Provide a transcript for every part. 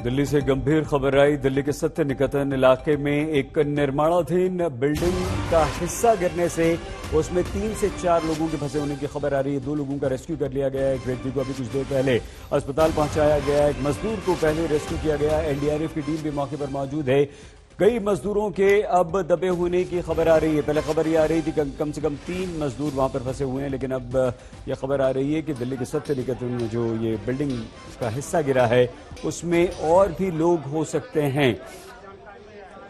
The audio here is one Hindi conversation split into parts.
दिल्ली से गंभीर खबर आई। दिल्ली के सत्य निकेतन इलाके में एक निर्माणाधीन बिल्डिंग का हिस्सा गिरने से उसमें 3 से 4 लोगों के फंसे होने की खबर आ रही है। 2 लोगों का रेस्क्यू कर लिया गया है। एक व्यक्ति को अभी कुछ देर पहले अस्पताल पहुंचाया गया। एक मजदूर को पहले रेस्क्यू किया गया। एनडीआरएफ की टीम भी मौके पर मौजूद है। कई मजदूरों के अब दबे होने की खबर आ रही है। पहले खबर ये आ रही थी कि कम से कम 3 मजदूर वहां पर फंसे हुए हैं, लेकिन अब यह खबर आ रही है कि दिल्ली के सत्य निकेतन में जो ये बिल्डिंग का हिस्सा गिरा है उसमें और भी लोग हो सकते हैं।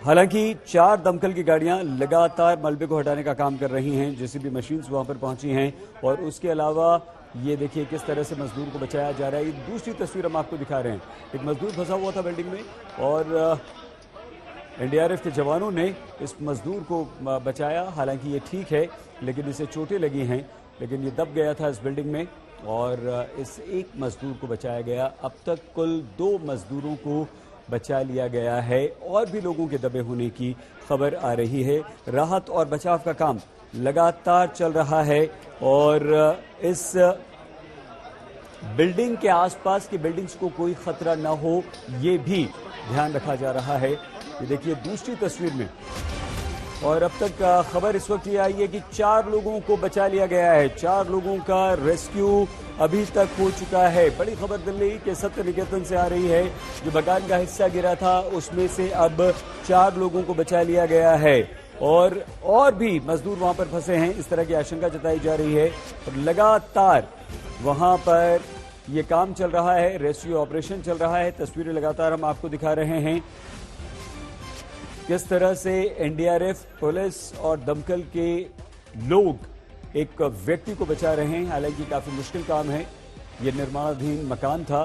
हालांकि 4 दमकल की गाड़ियां लगातार मलबे को हटाने का काम कर रही हैं। जेसीबी मशीन्स वहां पर पहुंची हैं और उसके अलावा ये देखिए किस तरह से मजदूर को बचाया जा रहा है। ये दूसरी तस्वीर हम आपको दिखा रहे हैं। एक मजदूर फंसा हुआ था बिल्डिंग में और एनडीआरएफ के जवानों ने इस मजदूर को बचाया। हालांकि ये ठीक है, लेकिन इसे चोटें लगी हैं। लेकिन ये दब गया था इस बिल्डिंग में और इस एक मजदूर को बचाया गया। अब तक कुल 2 मजदूरों को बचा लिया गया है और भी लोगों के दबे होने की खबर आ रही है। राहत और बचाव का काम लगातार चल रहा है और इस बिल्डिंग के आसपास की बिल्डिंग्स को कोई खतरा न हो ये भी ध्यान रखा जा रहा है। ये देखिए दूसरी तस्वीर में। और अब तक खबर इस वक्त ये आई है कि 4 लोगों को बचा लिया गया है। 4 लोगों का रेस्क्यू अभी तक हो चुका है। बड़ी खबर दिल्ली के सत्य निकेतन से आ रही है। जो मकान का हिस्सा गिरा था उसमें से अब 4 लोगों को बचा लिया गया है और भी मजदूर वहां पर फंसे हैं, इस तरह की आशंका जताई जा रही है। और लगातार वहां पर ये काम चल रहा है, रेस्क्यू ऑपरेशन चल रहा है। तस्वीरें लगातार हम आपको दिखा रहे हैं किस तरह से एनडीआरएफ, पुलिस और दमकल के लोग एक व्यक्ति को बचा रहे हैं। हालांकि काफी मुश्किल काम है। यह निर्माणाधीन मकान था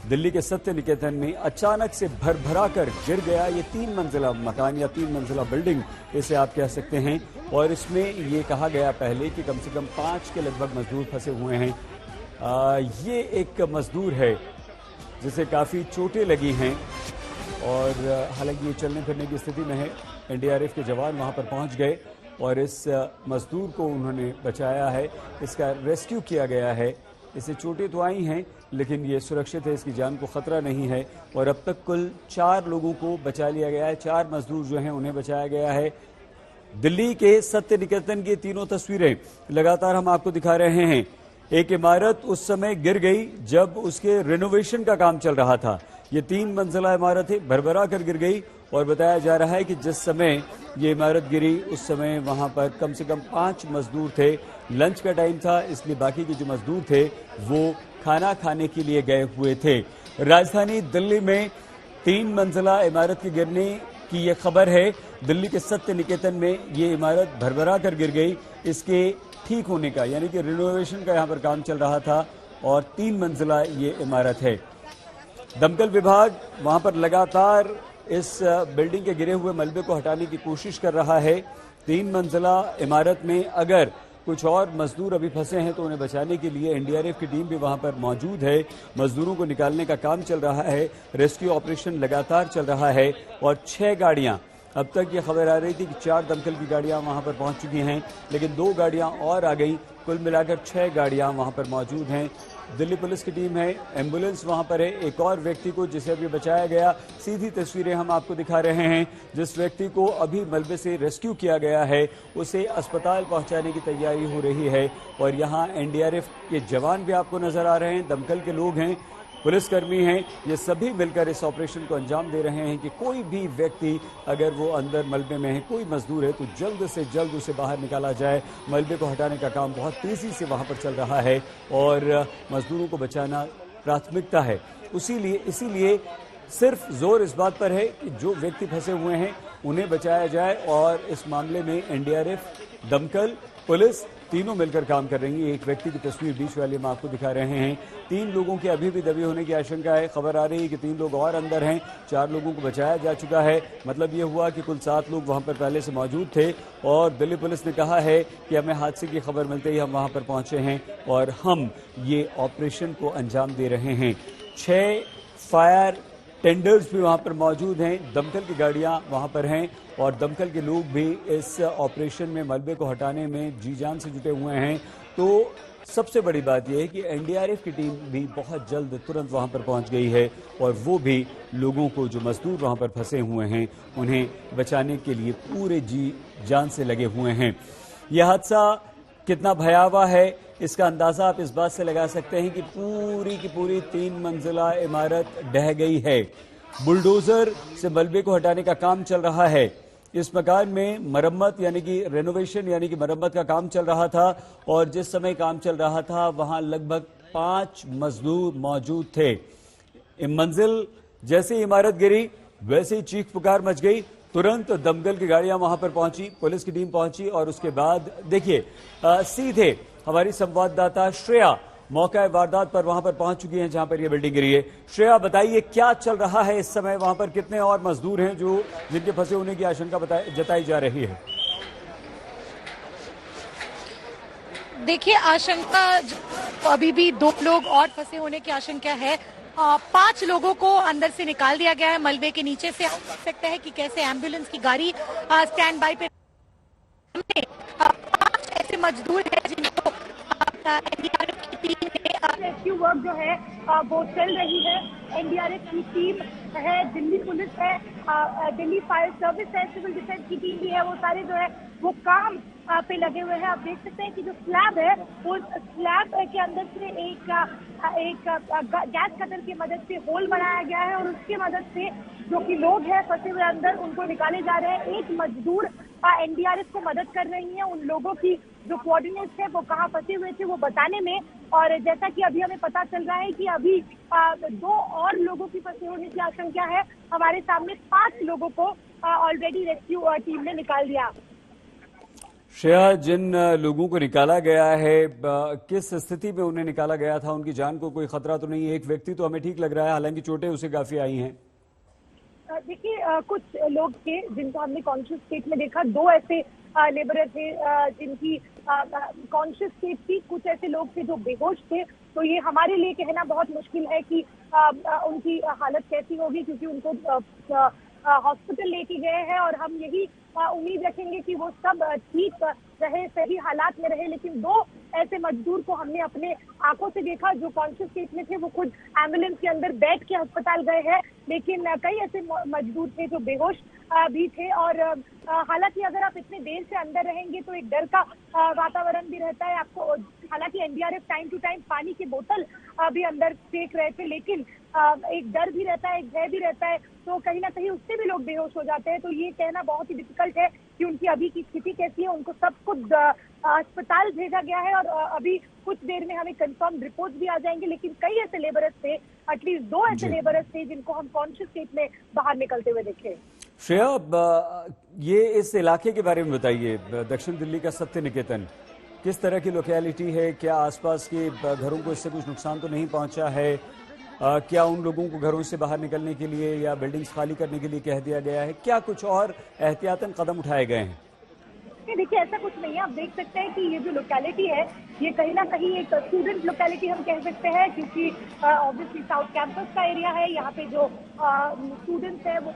दिल्ली के सत्य निकेतन में। अचानक से भरभरा कर गिर गया ये 3 मंजिला मकान या 3 मंजिला बिल्डिंग इसे आप कह सकते हैं। और इसमें ये कहा गया पहले कि कम से कम 5 के लगभग मजदूर फंसे हुए हैं। ये एक मजदूर है जिसे काफी चोटें लगी हैं और हालांकि ये चलने फिरने की स्थिति में है। एनडीआरएफ के जवान वहां पर पहुंच गए और इस मजदूर को उन्होंने बचाया है। इसका रेस्क्यू किया गया है। इसे चोटें तो आई हैं लेकिन ये सुरक्षित है, इसकी जान को खतरा नहीं है। और अब तक कुल 4 लोगों को बचा लिया गया है। 4 मजदूर जो हैं उन्हें बचाया गया है। दिल्ली के सत्य निकेतन की तीनों तस्वीरें लगातार हम आपको दिखा रहे हैं। एक इमारत उस समय गिर गई जब उसके रिनोवेशन का काम चल रहा था। ये 3 मंजिला इमारत है, भरभरा कर गिर गई और बताया जा रहा है कि जिस समय ये इमारत गिरी उस समय वहां पर कम से कम 5 मजदूर थे। लंच का टाइम था, इसलिए बाकी के जो मजदूर थे वो खाना खाने के लिए गए हुए थे। राजधानी दिल्ली में 3 मंजिला इमारत के गिरने की ये खबर है। दिल्ली के सत्य निकेतन में ये इमारत भरभरा कर गिर गई। इसके ठीक होने का यानी कि रिनोवेशन का यहाँ पर काम चल रहा था और 3 मंजिला ये इमारत है। दमकल विभाग वहां पर लगातार इस बिल्डिंग के गिरे हुए मलबे को हटाने की कोशिश कर रहा है। 3 मंजिला इमारत में अगर कुछ और मजदूर अभी फंसे हैं तो उन्हें बचाने के लिए एनडीआरएफ की टीम भी वहां पर मौजूद है। मजदूरों को निकालने का काम चल रहा है। रेस्क्यू ऑपरेशन लगातार चल रहा है और 6 गाड़ियां, अब तक ये खबर आ रही थी कि 4 दमकल की गाड़ियां वहां पर पहुंच चुकी हैं, लेकिन 2 गाड़ियां और आ गई। कुल मिलाकर 6 गाड़ियां वहां पर मौजूद हैं। दिल्ली पुलिस की टीम है, एम्बुलेंस वहां पर है। एक और व्यक्ति को जिसे अभी बचाया गया, सीधी तस्वीरें हम आपको दिखा रहे हैं। जिस व्यक्ति को अभी मलबे से रेस्क्यू किया गया है उसे अस्पताल पहुंचाने की तैयारी हो रही है। और यहाँ एनडीआरएफ के जवान भी आपको नजर आ रहे हैं, दमकल के लोग हैं, पुलिसकर्मी हैं। ये सभी मिलकर इस ऑपरेशन को अंजाम दे रहे हैं कि कोई भी व्यक्ति अगर वो अंदर मलबे में है, कोई मजदूर है तो जल्द से जल्द उसे बाहर निकाला जाए। मलबे को हटाने का काम बहुत तेजी से वहां पर चल रहा है और मजदूरों को बचाना प्राथमिकता है। इसीलिए सिर्फ जोर इस बात पर है कि जो व्यक्ति फंसे हुए हैं उन्हें बचाया जाए और इस मामले में एनडीआरएफ, दमकल, पुलिस तीनों मिलकर काम कर रही है। एक व्यक्ति की तस्वीर बीच वाले में आपको दिखा रहे हैं। 3 लोगों के अभी भी दबे होने की आशंका है। खबर आ रही है कि 3 लोग और अंदर हैं। 4 लोगों को बचाया जा चुका है। मतलब ये हुआ कि कुल 7 लोग वहां पर पहले से मौजूद थे और दिल्ली पुलिस ने कहा है कि हमें हादसे की खबर मिलते ही हम वहां पर पहुंचे हैं और हम ये ऑपरेशन को अंजाम दे रहे हैं। 6 फायर टेंडर्स भी वहां पर मौजूद हैं, दमकल की गाड़ियां वहां पर हैं और दमकल के लोग भी इस ऑपरेशन में मलबे को हटाने में जी जान से जुटे हुए हैं। तो सबसे बड़ी बात यह है कि एनडीआरएफ की टीम भी बहुत जल्द तुरंत वहां पर पहुंच गई है और वो भी लोगों को, जो मजदूर वहां पर फंसे हुए हैं, उन्हें बचाने के लिए पूरे जी जान से लगे हुए हैं। यह हादसा कितना भयावह है इसका अंदाजा आप इस बात से लगा सकते हैं कि पूरी की पूरी 3 मंजिला इमारत ढह गई है। बुलडोजर से मलबे को हटाने का काम चल रहा है। इस मकान में मरम्मत यानी कि रेनोवेशन यानी कि मरम्मत का काम चल रहा था और जिस समय काम चल रहा था वहां लगभग 5 मजदूर मौजूद थे। मंजिल जैसे ही इमारत गिरी वैसे ही चीख पुकार मच गई। तुरंत दमकल की गाड़ियां वहां पर पहुंची, पुलिस की टीम पहुंची और उसके बाद देखिए सीधे हमारी संवाददाता श्रेया मौका वारदात पर वहां पर पहुंच चुकी हैं जहां पर यह बिल्डिंग गिरी है। श्रेया, बताइए क्या चल रहा है इस समय वहां पर, कितने और मजदूर हैं जो जिनके फंसे होने की आशंका जताई जा रही है? देखिए, आशंका अभी भी 2 लोग और फंसे होने की आशंका है। 5 लोगों को अंदर से निकाल दिया गया है मलबे के नीचे से। आप देख सकते हैं कि कैसे एम्बुलेंस की गाड़ी स्टैंड बाई पे 5 ऐसे मजदूर हैं जिनको एनडीआरएफ की टीम ने रेस्क्यू वर्क जो है वो चल रही है। एनडीआरएफ की टीम है, दिल्ली पुलिस है, दिल्ली फायर सर्विस है, सिविल डिफेंस की टीम भी है, वो सारे जो है वो काम पे लगे हुए हैं। आप देख सकते हैं कि जो स्लैब है वो स्लैब के अंदर से एक गैस कटर की मदद से होल बनाया गया है और उसकी मदद से जो कि लोग हैं फंसे हुए अंदर उनको निकाले जा रहे हैं। एक मजदूर एनडीआरएफ को मदद कर रही है उन लोगों की जो कोऑर्डिनेट्स है वो कहाँ फंसे हुए थे वो बताने में। और जैसा कि अभी हमें पता चल रहा है कि अभी 2 और लोगों की फंसे होने की आशंका है। हमारे सामने 5 लोगों को ऑलरेडी रेस्क्यू टीम ने निकाल दिया। श्रेया, जिन लोगों को निकाला गया है किस स्थिति में उन्हें निकाला गया था? उनकी जान को कोई खतरा तो नहीं है? एक व्यक्ति तो हमें ठीक लग रहा है, हालांकि चोटें उसे काफी आई हैं। देखिए, कुछ लोग थे जिनको हमने कॉन्शियस स्टेट में देखा। 2 ऐसे लेबर थे जिनकी कॉन्शियस स्टेट थी, कुछ ऐसे लोग थे जो बेहोश थे। तो ये हमारे लिए कहना बहुत मुश्किल है कि उनकी हालत कैसी होगी, क्योंकि उनको हॉस्पिटल लेके गए हैं और हम यही उम्मीद रखेंगे कि वो सब ठीक रहे, सही हालात में रहे। लेकिन 2 ऐसे मजदूर को हमने अपने आंखों से देखा जो कॉन्शियस स्टेट में थे। वो खुद एम्बुलेंस के अंदर बैठ के अस्पताल गए हैं, लेकिन कई ऐसे मजदूर थे जो बेहोश भी थे। और हालांकि अगर आप इतने देर से अंदर रहेंगे तो एक डर का वातावरण भी रहता है आपको। हालांकि एनडीआरएफ टाइम टू टाइम पानी की बोतल भी अंदर फेंक रहे थे, लेकिन एक डर भी रहता है, एक भय भी रहता है, तो कहीं ना कहीं उससे भी लोग बेहोश हो जाते हैं। तो ये कहना बहुत ही डिफिकल्ट है कि उनकी अभी की स्थिति कैसी है। उनको सब कुछ अस्पताल भेजा गया है और अभी कुछ देर में हमें कंफर्म रिपोर्ट भी आ जाएंगे। लेकिन कई ऐसे लेबरर्स थे, एटलीस्ट 2 ऐसे लेबरर्स थे जिनको हम कॉन्शियस स्टेट में बाहर निकलते हुए देखे। श्रेया, ये इस इलाके के बारे में बताइए, दक्षिण दिल्ली का सत्य निकेतन किस तरह की लोकेलिटी है? क्या आसपास के घरों को इससे कुछ नुकसान तो नहीं पहुंचा है? क्या उन लोगों को घरों से बाहर निकलने के लिए या बिल्डिंग्स खाली करने के लिए कह दिया गया है? क्या कुछ और एहतियातन कदम उठाए गए हैं? देखिए, ऐसा कुछ नहीं है। आप देख सकते हैं कि ये जो लोकेलिटी है ये कहीं ना कहीं एक स्टूडेंट लोकेलिटी हम कह सकते हैं, क्योंकि ऑब्वियसली साउथ कैंपस का एरिया है। यहाँ पे जो स्टूडेंट्स है वो